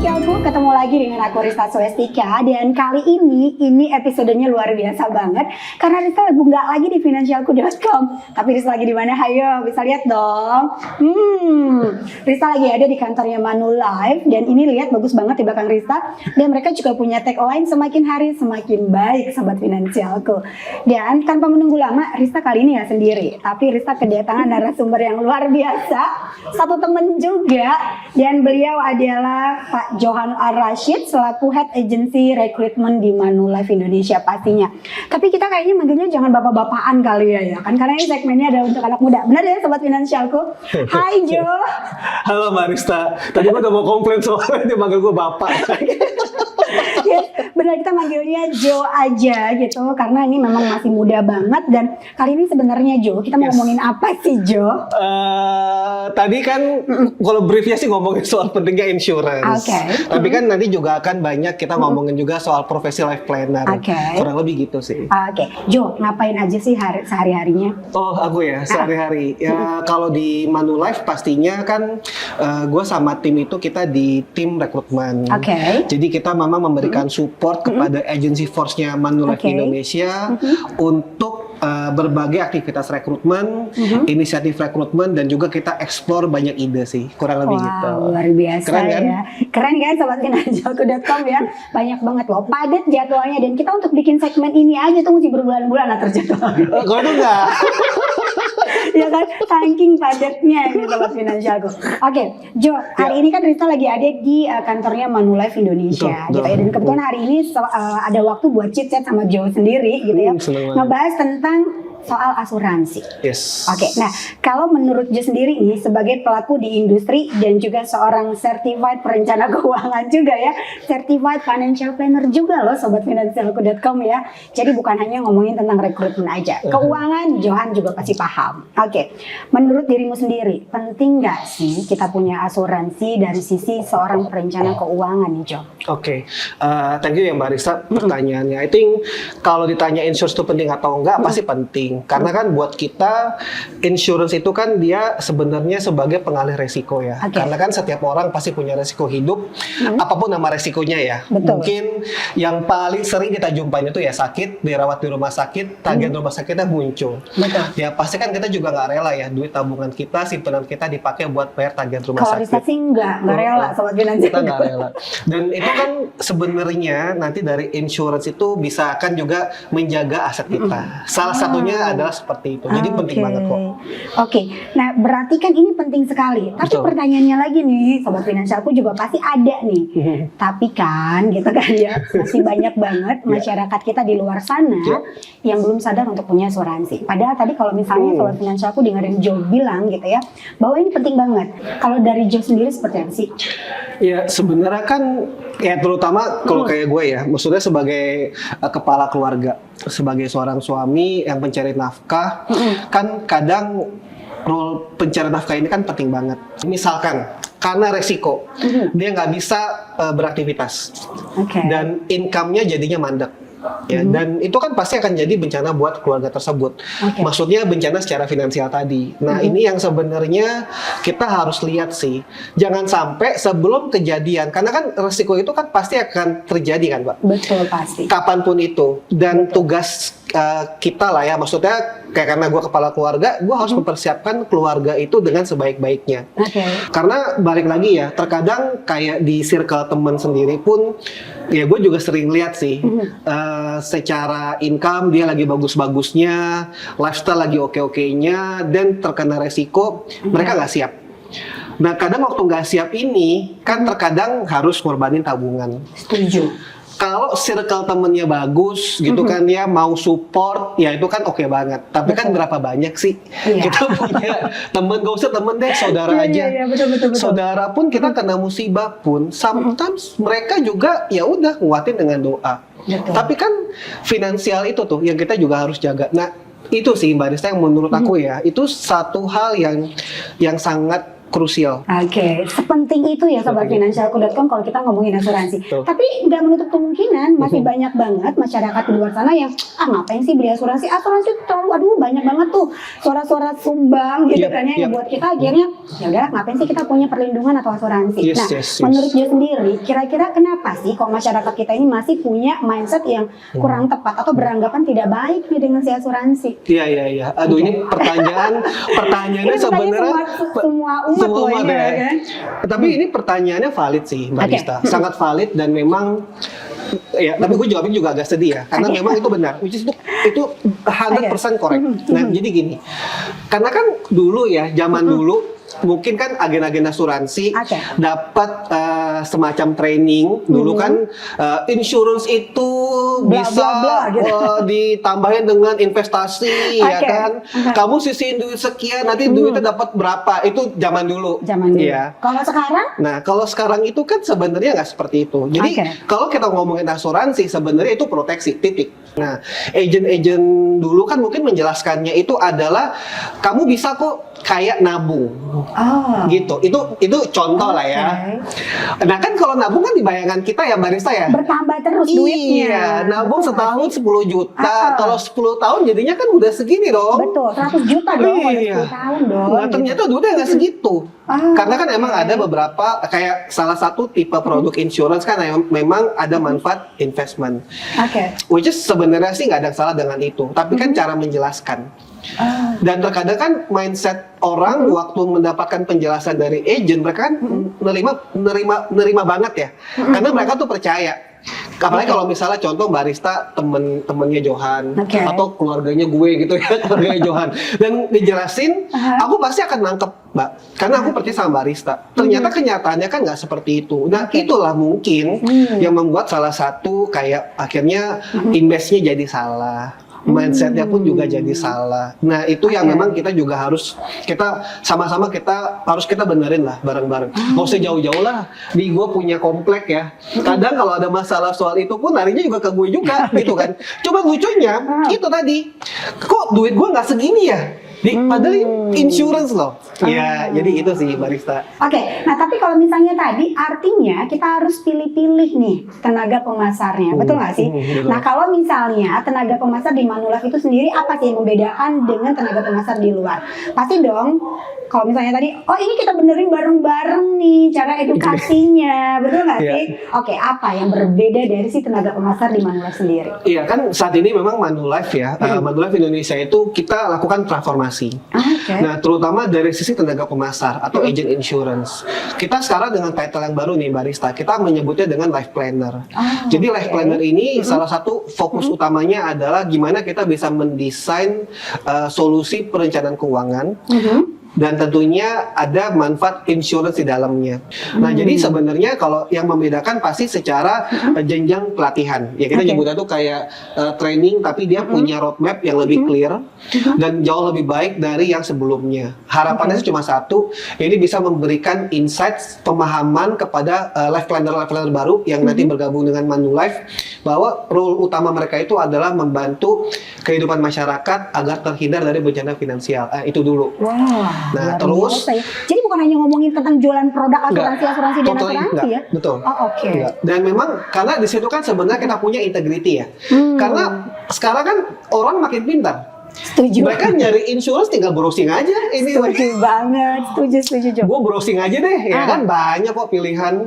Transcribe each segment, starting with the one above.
Finansialku, ketemu lagi dengan aku Rista Swestika. Dan kali ini episodenya luar biasa banget karena Rista nggak lagi di finansialku.com, tapi Rista lagi di mana? Hayo, bisa lihat dong. Rista lagi ada di kantornya Manulife dan ini lihat bagus banget di belakang Rista. Dan mereka juga punya tagline semakin hari semakin baik, sobat finansialku. Dan tanpa menunggu lama, Rista kali ini nggak sendiri, tapi Rista kedatangan narasumber yang luar biasa, satu temen juga, dan beliau adalah Pak Johan Al-Rashid selaku Head Agency Recruitment di Manulife Indonesia pastinya. Tapi kita kayaknya manggilnya jangan bapak-bapakan kali ya kan, karena ini segmennya adalah untuk anak muda. Benar ya sobat finansialku? Hai Jo. Halo Mbak Rista, tadi gue udah mau komplain soalnya dia manggil gue bapak. Ya, benar, kita manggilnya Jo aja gitu karena ini memang masih muda banget. Dan kali ini sebenarnya Jo, kita mau ngomongin apa sih Jo? Tadi kan kalau briefnya sih ngomongin soal pentingnya insurance. Tapi kan nanti juga akan banyak kita ngomongin juga soal profesi life planner. Kurang lebih gitu sih. Jo, ngapain aja sih sehari-harinya? Oh, aku ya sehari-hari. Ya kalau di Manulife pastinya kan gue sama tim itu kita di tim rekrutmen. Jadi kita memang memberikan support kepada agency force-nya Manulife Indonesia untuk berbagai aktivitas rekrutmen, inisiatif rekrutmen, dan juga kita explore banyak ide sih, kurang lebih gitu. Luar biasa. Keren kan? Ya. Keren kan sobat finansialku.com ya. Banyak banget loh, padat jadwalnya, dan kita untuk bikin segmen ini aja tuh mesti berbulan-bulan atur jadwalnya. Gue tuh enggak. Ya kan, saking padatnya ini sobat finansialku. Jo, hari ini kan Rista lagi ada di kantornya Manulife Indonesia, gitu ya. Dan kebetulan hari ini ada waktu buat chit-chat sama Jo sendiri, gitu ya. Ngebahas tentang soal asuransi. Nah, kalau menurut Jo sendiri nih sebagai pelaku di industri dan juga seorang certified perencana keuangan juga ya, certified financial planner juga loh sobat finansialku.com ya. Jadi bukan hanya ngomongin tentang rekrutmen aja, keuangan Johan juga pasti paham. Menurut dirimu sendiri penting nggak sih kita punya asuransi dari sisi seorang perencana keuangan nih Jo? Thank you ya Mbak Rista pertanyaannya. I think kalau ditanya insurance itu penting atau enggak, pasti penting. Karena kan buat kita insurance itu kan dia sebenarnya sebagai pengalih resiko ya. Karena kan setiap orang pasti punya resiko hidup, apapun nama resikonya ya. Mungkin yang paling sering kita jumpain itu ya sakit, dirawat di rumah sakit, tagihan rumah sakitnya muncul. Ya pasti kan kita juga nggak rela ya duit tabungan kita, simpanan kita dipakai buat bayar tagihan rumah sakit. Kalau Rista sih nggak rela sobat finansial. Kita nggak rela. Dan itu kan sebenarnya nanti dari insurance itu bisa kan juga menjaga aset kita. Salah satunya adalah seperti itu. Jadi penting banget kok. Nah berarti kan ini penting sekali. Tapi pertanyaannya lagi nih, sobat finansialku juga pasti ada nih. Tapi kan gitu kan ya, masih banyak banget masyarakat kita di luar sana yang belum sadar untuk punya asuransi. Padahal tadi kalau misalnya sobat finansialku dengerin Jo bilang gitu ya, bahwa ini penting banget. Kalau dari Jo sendiri seperti apa sih? Ya sebenarnya kan ya terutama kalau kayak gue ya, maksudnya sebagai kepala keluarga, sebagai seorang suami yang pencari nafkah, kan kadang role pencari nafkah ini kan penting banget. Misalkan karena resiko dia nggak bisa beraktivitas dan income-nya jadinya mandek. Ya, dan itu kan pasti akan jadi bencana buat keluarga tersebut. Maksudnya bencana secara finansial tadi. Nah, ini yang sebenarnya kita harus lihat sih. Jangan sampai sebelum kejadian, karena kan resiko itu kan pasti akan terjadi kan, Pak? Betul, pasti. Kapanpun itu. Dan tugas kita lah ya, maksudnya kayak karena gue kepala keluarga, gue harus mempersiapkan keluarga itu dengan sebaik-baiknya. Karena balik lagi ya, terkadang kayak di circle teman sendiri pun, ya gue juga sering lihat sih, secara income dia lagi bagus-bagusnya, lifestyle lagi oke-okenya, dan terkena resiko, mereka nggak siap. Nah kadang waktu nggak siap ini, kan terkadang harus ngorbanin tabungan. Setuju. Kalau circle temennya bagus gitu kan ya, mau support ya itu kan oke banget. Tapi kan berapa banyak sih kita punya temen, gak usah temen deh, saudara aja. Betul. Saudara pun kita kena musibah pun, sometimes mereka juga ya udah nguatin dengan doa. Tapi kan finansial itu tuh yang kita juga harus jaga. Nah itu sih Mbak Rista yang menurut aku ya, itu satu hal yang sangat krusial. Oke, sepenting itu ya Sobat Finansialku.com kalau kita ngomongin asuransi. Betul. Tapi nggak menutup kemungkinan masih banyak banget masyarakat di luar sana yang ngapain sih beli asuransi? Asuransi itu terlalu banyak banget tuh suara-suara sumbang gitu Yep, kan ya yang yep. buat kita akhirnya ya udah ngapain sih kita punya perlindungan atau asuransi? Yes, Nah, yes, yes. menurut dia sendiri, kira-kira kenapa sih kok masyarakat kita ini masih punya mindset yang kurang tepat atau beranggapan tidak baik nih dengan si asuransi? Iya. Aduh, ini pertanyaannya Ini sebenarnya semua umat loh ini ya kan? Tapi ini pertanyaannya valid sih, Mbak Oke. Dista. Sangat valid dan memang ya, tapi gue jawabnya juga agak sedih ya, karena Oke. memang itu benar. Which is itu 100% correct. Nah, jadi gini. Karena kan dulu ya, zaman dulu mungkin kan agen-agen asuransi Oke. dapat semacam training dulu kan insurance itu Bla, bisa bla, bla, gitu. ditambahin dengan investasi ya Oke. kan. Kamu sisihin duit sekian nanti duitnya dapat berapa, itu zaman dulu. Zaman dulu. Iya. Kalau sekarang? Nah, kalau sekarang itu kan sebenarnya nggak seperti itu. Jadi Oke. kalau kita ngomongin asuransi, sebenarnya itu proteksi, titik. Nah, agen-agen dulu kan mungkin menjelaskannya itu adalah kamu bisa kok kayak nabung. Oh. Gitu. Itu contoh lah ya. Nah, kan kalau nabung kan di bayangan kita ya, Barista ya. Bertambah terus duitnya. Iya, nabung Betul nggak setahun sih? 10 juta. Kalau 10 tahun jadinya kan udah segini dong. Betul, 100 juta dong kalau Iya. 10 tahun dong. Nah, ternyata duitnya nggak segitu. Ah, Karena kan emang oke. ada beberapa, kayak salah satu tipe produk insurance kan yang memang ada manfaat investment. Oke. Which is sebenarnya sih nggak ada yang salah dengan itu. Tapi kan cara menjelaskan. Ah, Dan terkadang kan mindset orang waktu mendapatkan penjelasan dari agent, mereka kan nerima banget ya. Karena mereka tuh percaya. Apalagi kalau misalnya contoh Barista temennya Johan Oke. atau keluarganya gue gitu ya, keluarganya Johan, dan dijelasin, aku pasti akan nangkep, Mbak, karena aku percaya sama Barista. Ternyata kenyataannya kan nggak seperti itu. Nah, itulah mungkin yang membuat salah satu kayak akhirnya investnya jadi salah. Mindsetnya pun juga jadi salah. Nah, itu yang memang kita juga harus sama-sama harus kita benerin lah bareng-bareng. Nggak usah jauh-jauh lah. Di gue punya komplek ya. Kadang kalau ada masalah soal itu pun larinya juga ke gue juga gitu kan. Coba lucunya itu tadi, kok duit gue nggak segini ya? Padahal ini insurance loh. Ya, jadi itu sih Barista. Oke, nah tapi kalau misalnya tadi artinya kita harus pilih-pilih nih tenaga pemasarnya, betul nggak sih? betul. Nah kalau misalnya tenaga pemasar di Manulife itu sendiri apa sih yang membedakan dengan tenaga pemasar di luar? Pasti dong, kalau misalnya tadi, oh ini kita benerin bareng-bareng nih cara edukasinya, betul nggak Iya. sih? Oke, apa yang berbeda dari si tenaga pemasar di Manulife sendiri? Iya kan saat ini memang Manulife ya, Manulife Indonesia itu kita lakukan transformasi. Oke. Nah, terutama dari sisi tenaga pemasar atau agent insurance. Kita sekarang dengan title yang baru nih Barista, kita menyebutnya dengan life planner. Jadi life planner ini salah satu fokus utamanya adalah gimana kita bisa mendesain solusi perencanaan keuangan. Dan tentunya ada manfaat insurance di dalamnya. Nah, jadi sebenarnya kalau yang membedakan pasti secara jenjang pelatihan. Ya kita nyebutnya tuh kayak training, tapi dia punya roadmap yang lebih clear dan jauh lebih baik dari yang sebelumnya. Harapannya sih cuma satu, ini bisa memberikan insights, pemahaman kepada life planner baru yang nanti bergabung dengan Manulife, bahwa role utama mereka itu adalah membantu kehidupan masyarakat agar terhindar dari bencana finansial. Itu dulu. Wah, Nah, luar terus- biasa ya. Jadi bukan hanya ngomongin tentang jualan produk asuransi dan totally asuransi enggak. ya? Betul. Oh, oke. Enggak. Dan memang karena di situ kan sebenarnya kita punya integrity ya. Karena sekarang kan orang makin pintar. Setuju. Mereka nyari insurance tinggal browsing aja. Ini Setuju banget, setuju Jo. gue browsing aja deh, ya kan banyak kok pilihan.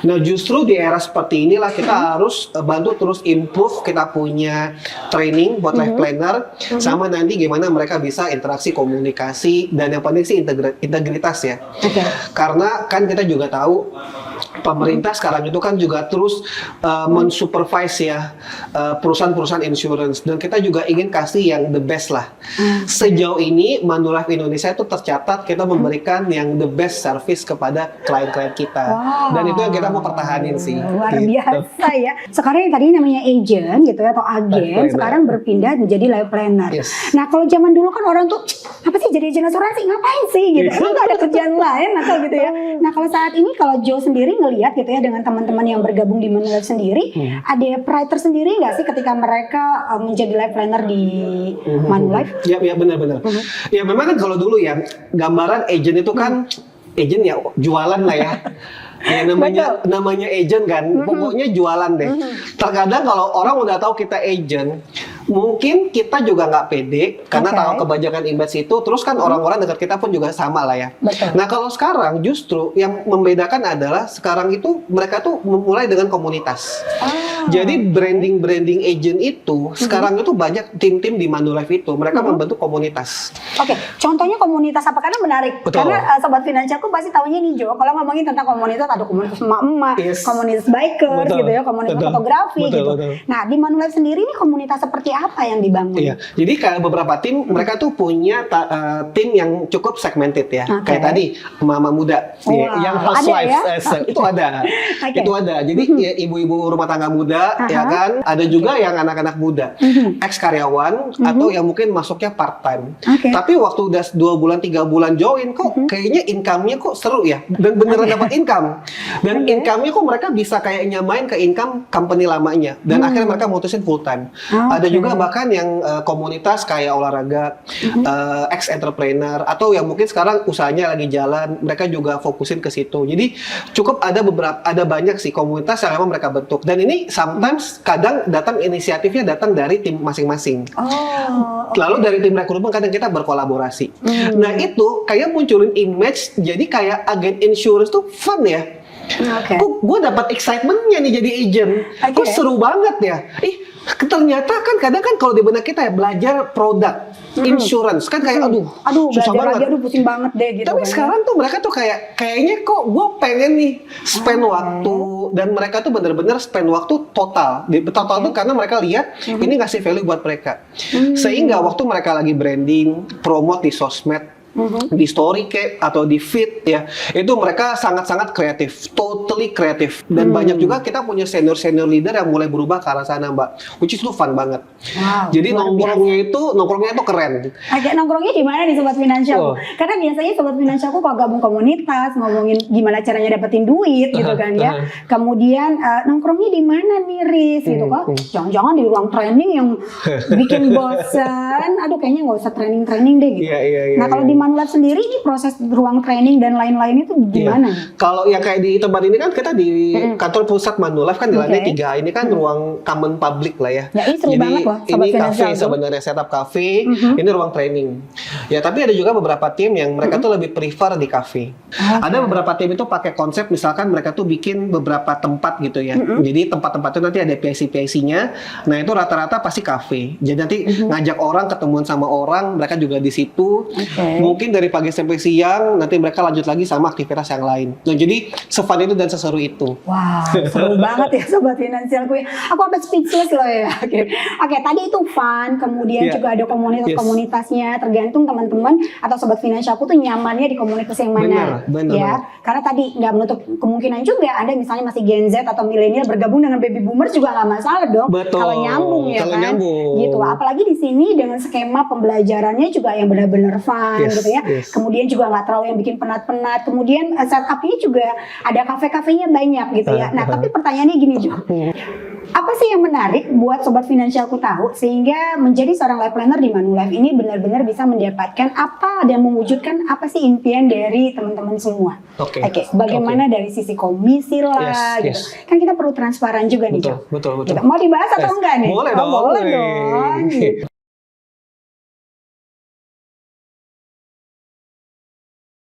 Nah, justru di era seperti inilah kita harus bantu terus improve. Kita punya training buat life planner, sama nanti gimana mereka bisa interaksi, komunikasi, dan yang penting sih integritas ya. Oke. Karena kan kita juga tahu pemerintah sekarang itu kan juga terus mensupervise ya perusahaan-perusahaan insurance, dan kita juga ingin kasih yang the best lah. Sejauh ini Manulife Indonesia itu tercatat kita memberikan yang the best service kepada klien-klien kita. Wow. Dan itu yang kita mau pertahanin sih. Luar Gitu. biasa ya. Sekarang yang tadi namanya agent gitu ya atau Life agen, planner. sekarang berpindah menjadi life planner. Yes. Nah kalau zaman dulu kan orang tuh apa sih jadi agen asuransi, ngapain sih gitu? Emang gak ada kerjaan lain atau gitu ya? Nah kalau saat ini kalau Joe sendiri ngelihat gitu ya dengan teman-teman yang bergabung di Manulife sendiri, ada pride tersendiri nggak sih ketika mereka menjadi life planner di Manulife? Ya benar-benar. Ya memang kan kalau dulu ya gambaran agent itu kan agent ya jualan lah ya. Ya namanya agent kan, pokoknya jualan deh. Terkadang kalau orang udah tahu kita agent, mungkin kita juga nggak pede karena tahu kebanyakan image itu. Terus kan orang-orang dekat kita pun juga sama lah ya. Betul. Nah kalau sekarang justru yang membedakan adalah sekarang itu mereka tuh memulai dengan komunitas. Jadi branding agent itu sekarang itu banyak tim-tim di Manulife itu mereka membentuk komunitas. Oke, contohnya komunitas apa? Karena menarik. Betul. Karena sobat finansialku pasti tahunya nih Jo. Kalau ngomongin tentang komunitas ada komunitas emak-emak, komunitas bikers gitu ya, komunitas fotografi gitu. Nah di Manulife sendiri ini komunitas seperti apa yang dibangun? Iya. Jadi kayak beberapa tim mereka tuh punya tim yang cukup segmented ya. Kayak tadi mama muda, yang housewives ya? Itu ada. Itu ada. Jadi ya, ibu-ibu rumah tangga muda ya kan. Ada juga yang anak-anak muda, ex karyawan atau yang mungkin masuknya part time. Tapi waktu udah 2 bulan 3 bulan join kok kayaknya income-nya kok seru ya dan beneran dapat income. Dan income-nya kok mereka bisa kayak nyamain ke income company lamanya dan akhirnya mereka mutusin full time. Ada juga bahkan yang komunitas kayak olahraga, ex entrepreneur atau yang mungkin sekarang usahanya lagi jalan, mereka juga fokusin ke situ. Jadi cukup ada banyak sih komunitas yang memang mereka bentuk dan ini sometimes kadang inisiatifnya datang dari tim masing-masing. Lalu dari tim rekrutmen kadang kita berkolaborasi. Nah itu kayak munculin image jadi kayak agen insurance tuh fun ya. Kok gue dapat excitementnya nih jadi agent. Kok seru banget ya. Ternyata kan kadang kan kalau di benak kita ya belajar produk insurance kan kayak aduh susah banget. Aduh pusing banget deh gitu. Tapi sekarang tuh mereka tuh kayaknya kok gue pengen nih spend waktu dan mereka tuh bener-bener spend waktu total. Total tuh karena mereka lihat ini ngasih value buat mereka. Sehingga waktu mereka lagi branding, promote di sosmed, di story kayak atau di feed ya itu mereka sangat-sangat kreatif, totally kreatif dan banyak juga kita punya senior leader yang mulai berubah ke arah sana Mbak, which is itu fun banget. Jadi nongkrongnya itu keren. Nongkrongnya di mana nih sobat finansial? Karena biasanya sobat finansialku kalau gabung komunitas ngomongin gimana caranya dapetin duit gitu kan ya. Kemudian nongkrongnya di mana nih Riz gitu kan? Jangan-jangan di ruang training yang bikin bosan. Aduh kayaknya nggak usah training deh gitu. Nah kalau di Manulife sendiri ini proses ruang training dan lain-lain itu gimana? Kalau yang kayak di tempat ini kan kita di kantor pusat Manulife kan di lantai 3. Ini kan ruang common public lah ya. Ini seru banget loh. Ini cafe sebenarnya, setup cafe. Ini ruang training. Ya tapi ada juga beberapa tim yang mereka tuh lebih prefer di cafe. Ada beberapa tim itu pakai konsep misalkan mereka tuh bikin beberapa tempat gitu ya. Jadi tempat-tempat itu nanti ada PIC-nya. Nah itu rata-rata pasti cafe. Jadi nanti ngajak orang ketemuan sama orang, mereka juga di situ. Mungkin dari pagi sampai siang, nanti mereka lanjut lagi sama aktivitas yang lain. Nah, jadi se-fun itu dan seseru itu. Wow, seru banget ya sobat finansialku. Aku sampai speechless loh ya. Oke, tadi itu fun, kemudian juga ada komunitas-komunitasnya, tergantung teman-teman atau sobat finansialku tuh nyamannya di komunitas yang mana. Benar. Ya, karena tadi nggak menutup kemungkinan juga ada misalnya masih Gen Z atau milenial bergabung dengan baby boomers juga nggak masalah dong. Betul. Kalau nyambung ya kan. Gitu. Apalagi di sini dengan skema pembelajarannya juga yang benar-benar fun gitu ya. Kemudian juga nggak terlalu yang bikin penat-penat. Kemudian setupnya juga ada kafe-kafenya banyak gitu ya. Nah tapi pertanyaannya gini Jo, apa sih yang menarik buat sobat finansialku tahu sehingga menjadi seorang life planner di Manulife ini benar-benar bisa mendapatkan apa dan mewujudkan apa sih impian dari teman-teman semua? Bagaimana dari sisi komisi lah gitu. Kan kita perlu transparan juga nih Jo. Betul. Mau dibahas atau enggak nih? Boleh dong. Boleh dong.